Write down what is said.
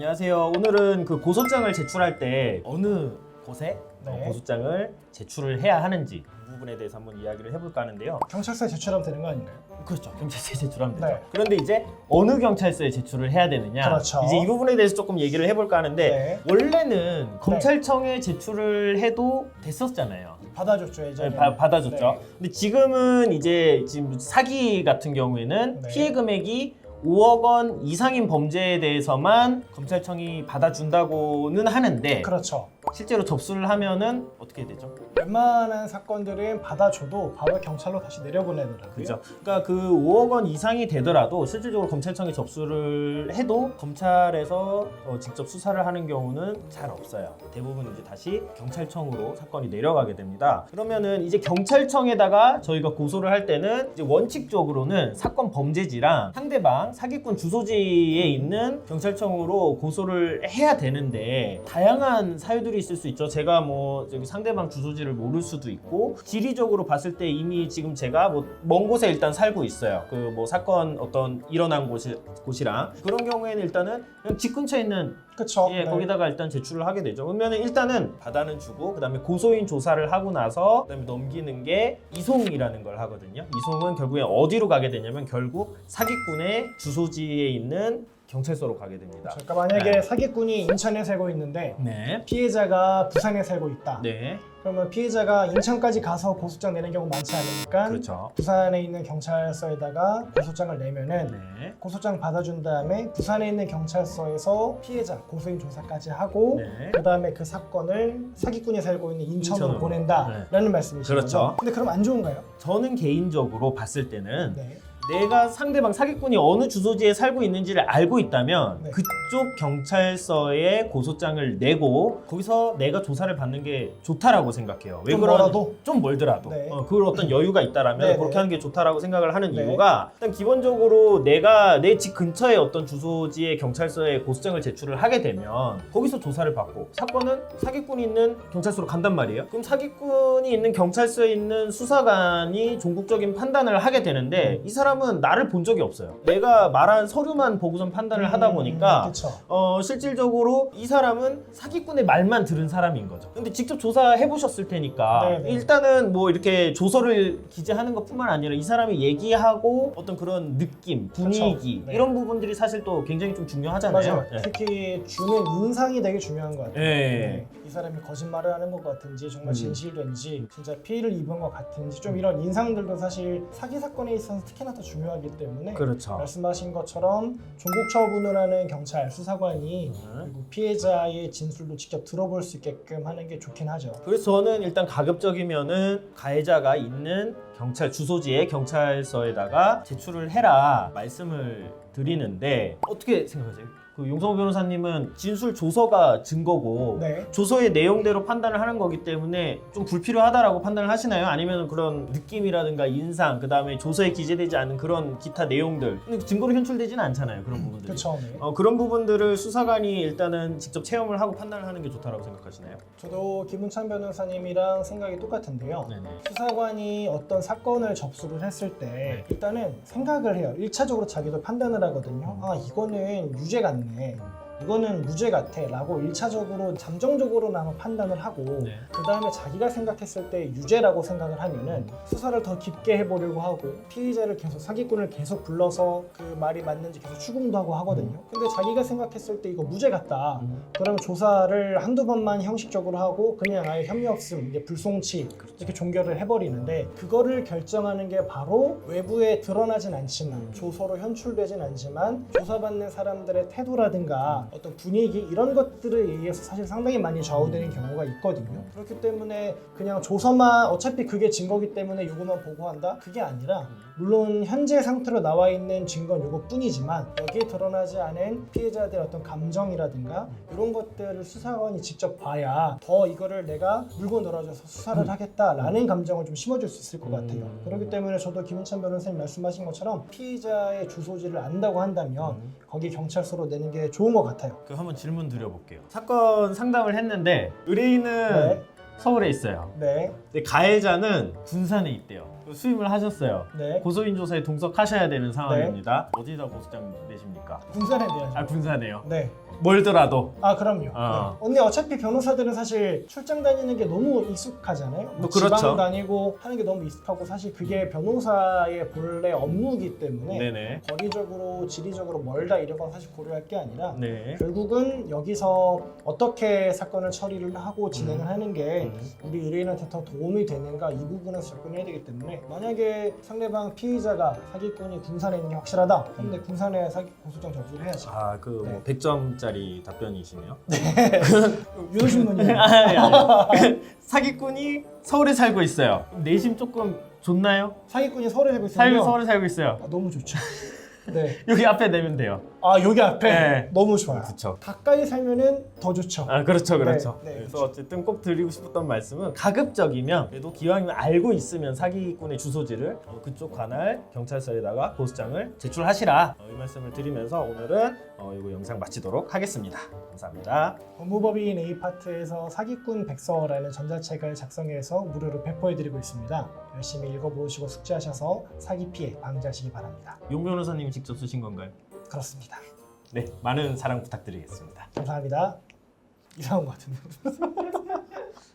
안녕하세요. 오늘은 그 고소장을 제출할 때 어느 곳에 네. 고소장을 제출을 해야 하는지 그 부분에 대해서 한번 이야기를 해볼까 하는데요. 경찰서에 제출하면 되는 거 아닌가요? 그렇죠. 경찰서에 제출하면 되죠. 네. 그런데 이제 어느 경찰서에 제출을 해야 되느냐. 그렇죠. 이제 이 부분에 대해서 조금 얘기를 해볼까 하는데 네. 원래는 검찰청에 제출을 해도 됐었잖아요. 받아줬죠 예전에. 네, 받아줬죠. 네. 근데 지금은 이제 지금 사기 같은 경우에는 네. 피해 금액이 5억 원 이상인 범죄에 대해서만 검찰청이 받아준다고는 하는데 그렇죠. 실제로 접수를 하면은 어떻게 되죠? 웬만한 사건들은 받아줘도 바로 경찰로 다시 내려보내더라고요. 그죠. 그러니까 그 5억 원 이상이 되더라도 실질적으로 검찰청에 접수를 해도 검찰에서 직접 수사를 하는 경우는 잘 없어요. 대부분 이제 다시 경찰청으로 사건이 내려가게 됩니다. 그러면은 이제 경찰청에다가 저희가 고소를 할 때는 이제 원칙적으로는 사건 범죄지랑 상대방 사기꾼 주소지에 있는 경찰청으로 고소를 해야 되는데 다양한 사유들이 있을 수 있죠. 제가 뭐 저기 상대방 주소지를 모를 수도 있고 지리적으로 봤을 때 이미 지금 제가 뭐 먼 곳에 일단 살고 있어요. 그 뭐 사건 어떤 일어난 곳이랑 그런 경우에는 일단은 그냥 집 근처에 있는 그렇죠. 예, 거기다가 일단 제출을 하게 되죠. 그러면 일단은 받아는 주고 그다음에 고소인 조사를 하고 나서 그다음에 넘기는 게 이송이라는 걸 하거든요. 이송은 결국에 어디로 가게 되냐면 결국 사기꾼의 주소지에 있는 경찰서로 가게 됩니다. 그러니까 만약에 네. 사기꾼이 인천에 살고 있는데 네. 피해자가 부산에 살고 있다. 네. 그러면 피해자가 인천까지 가서 고소장 내는 경우 많지 않으니까 그렇죠. 부산에 있는 경찰서에다가 고소장을 내면은 네. 고소장 받아준 다음에 부산에 있는 경찰서에서 피해자 고소인 조사까지 하고 네. 그 다음에 그 사건을 사기꾼이 살고 있는 인천으로 인천으로. 보낸다라는 말씀이시죠. 그렇죠. 근데 그럼 안 좋은가요? 저는 개인적으로 봤을 때는 네. 내가 상대방 사기꾼이 어느 주소지에 살고 있는지를 알고 있다면 네. 그쪽 경찰서에 고소장을 내고 거기서 내가 조사를 받는 게 좋다라고 생각해요. 왜 좀 그러냐? 멀어도? 좀 멀더라도 네. 그걸 어떤 여유가 있다라면 네, 그렇게 네. 하는 게 좋다라고 생각을 하는 네. 이유가 일단 기본적으로 내가 내 집 근처에 어떤 주소지의 경찰서에 고소장을 제출을 하게 되면 거기서 조사를 받고 사건은 사기꾼이 있는 경찰서로 간단 말이에요. 그럼 사기꾼이 있는 경찰서에 있는 수사관이 종국적인 판단을 하게 되는데 이 사람은 나를 본 적이 없어요. 내가 말한 서류만 보고선 판단을 하다 보니까 그렇죠. 실질적으로 이 사람은 사기꾼의 말만 들은 사람인 거죠. 근데 직접 조사해 보셨을 테니까 네네. 일단은 뭐 이렇게 조서를 기재하는 것뿐만 아니라 이 사람이 얘기하고 어떤 그런 느낌, 분위기 그렇죠. 네. 이런 부분들이 사실 또 굉장히 좀 중요하잖아요. 맞아요. 네. 특히 주는 인상이 되게 중요한 것 같아요. 네. 이 사람이 거짓말을 하는 것 같은지 정말 음. 진실된지 진짜 피해를 입은 것 같은지 좀 이런 인상들도 사실 사기 사건에 있어서 특히나 더 중요하기 때문에 그렇죠. 말씀하신 것처럼 종국 처분을 하는 경찰 수사관이 그리고 피해자의 진술도 직접 들어볼 수 있게끔 하는 게 좋긴 하죠. 그래서 저는 일단 가급적이면은 가해자가 있는 경찰 주소지의 경찰서에다가 제출을 해라 말씀을 드리는데 어떻게 생각하세요? 그 용성호 변호사님은 진술 조서가 증거고 네. 조서의 내용대로 판단을 하는 거기 때문에 좀 불필요하다라고 판단을 하시나요? 아니면 그런 느낌이라든가 인상, 그 다음에 조서에 기재되지 않은 그런 기타 내용들 근데 증거로 현출되지는 않잖아요. 그런 부분들이. 그렇죠. 네. 그런 부분들을 수사관이 일단은 직접 체험을 하고 판단을 하는 게 좋다라고 생각하시나요? 저도 김은찬 변호사님이랑 생각이 똑같은데요. 네네. 수사관이 어떤 사건을 접수를 했을 때 일단은 생각을 해요. 1차적으로 자기도 판단을 하거든요. 아, 이거는 유죄 같네. 이거는 무죄 같아 라고 1차적으로 잠정적으로나마 판단을 하고 네. 그 다음에 자기가 생각했을 때 유죄라고 생각을 하면은 수사를 더 깊게 해보려고 하고 피의자를 계속 사기꾼을 계속 불러서 그 말이 맞는지 계속 추궁도 하고 하거든요. 근데 자기가 생각했을 때 이거 무죄 같다 그러면 조사를 한두 번만 형식적으로 하고 그냥 아예 혐의 없음, 이게 불송치 이렇게 종결을 해버리는데 그거를 결정하는 게 바로 외부에 드러나진 않지만 조서로 현출되진 않지만 조사받는 사람들의 태도라든가 어떤 분위기 이런 것들에 의해서 사실 상당히 많이 좌우되는 경우가 있거든요. 그렇기 때문에 그냥 조서만 어차피 그게 증거기 때문에 요거만 보고한다? 그게 아니라 물론 현재 상태로 나와 있는 증거는 요것뿐이지만 여기에 드러나지 않은 피해자들의 어떤 감정이라든가 이런 것들을 수사관이 직접 봐야 더 이거를 내가 물고 늘어져서 수사를 하겠다라는 감정을 좀 심어줄 수 있을 것 같아요. 그렇기 때문에 저도 김은찬 변호사님 말씀하신 것처럼 피해자의 주소지를 안다고 한다면 거기 경찰서로 내는 게 좋은 것 같아요. 그 한번 질문 드려볼게요. 사건 상담을 했는데 의뢰인은 네. 서울에 있어요. 네. 근데 가해자는 군산에 있대요. 수임을 하셨어요. 네. 고소인 조사에 동석하셔야 되는 상황입니다. 어디다 고소장 내십니까? 군산에 대하죠. 아, 군산에요. 네. 멀더라도. 아 그럼요. 어. 네. 근데 어차피 변호사들은 사실 출장 다니는 게 너무 익숙하잖아요. 뭐 그렇죠. 지방 다니고 하는 게 너무 익숙하고 사실 그게 변호사의 본래 업무이기 때문에 네네. 거리적으로 지리적으로 멀다 이런 건 사실 고려할 게 아니라 네. 결국은 여기서 어떻게 사건을 처리를 하고 진행을 하는 게 우리 의뢰인한테 더 도움이 되는가 이 부분에서 접근해야 되기 때문에 만약에 상대방 피의자가 사기꾼이 군산에 있는 게 확실하다 근데 군산에 사기 고소장 접수를 해야지. 아, 그 뭐 네. 100점짜리 답변이시네요. 유도신문이에요. 사기꾼이 서울에 살고 있어요. 내심 조금 좋나요? 사기꾼이 서울에 살고 있으면 서울에 살고 있어요. 너무 좋죠. 네. 여기 앞에 내면 돼요. 아 여기 앞에 네. 너무 좋아요. 그렇죠. 가까이 살면은 더 좋죠. 아, 그렇죠, 그렇죠. 네, 네, 그래서 그렇죠. 어쨌든 꼭 드리고 싶었던 말씀은 가급적이면 그래도 기왕이면 알고 있으면 사기꾼의 주소지를 그쪽 관할 경찰서에다가 고소장을 제출하시라 이 말씀을 드리면서 오늘은 이거 영상 마치도록 하겠습니다. 감사합니다. 법무법인 A파트에서 사기꾼 백서라는 전자책을 작성해서 무료로 배포해드리고 있습니다. 열심히 읽어보시고 숙지하셔서 사기 피해 방지하시기 바랍니다. 용 변호사님이 직접 쓰신 건가요? 그렇습니다. 네, 많은 사랑 부탁드리겠습니다. 감사합니다. 이상한 것 같은데.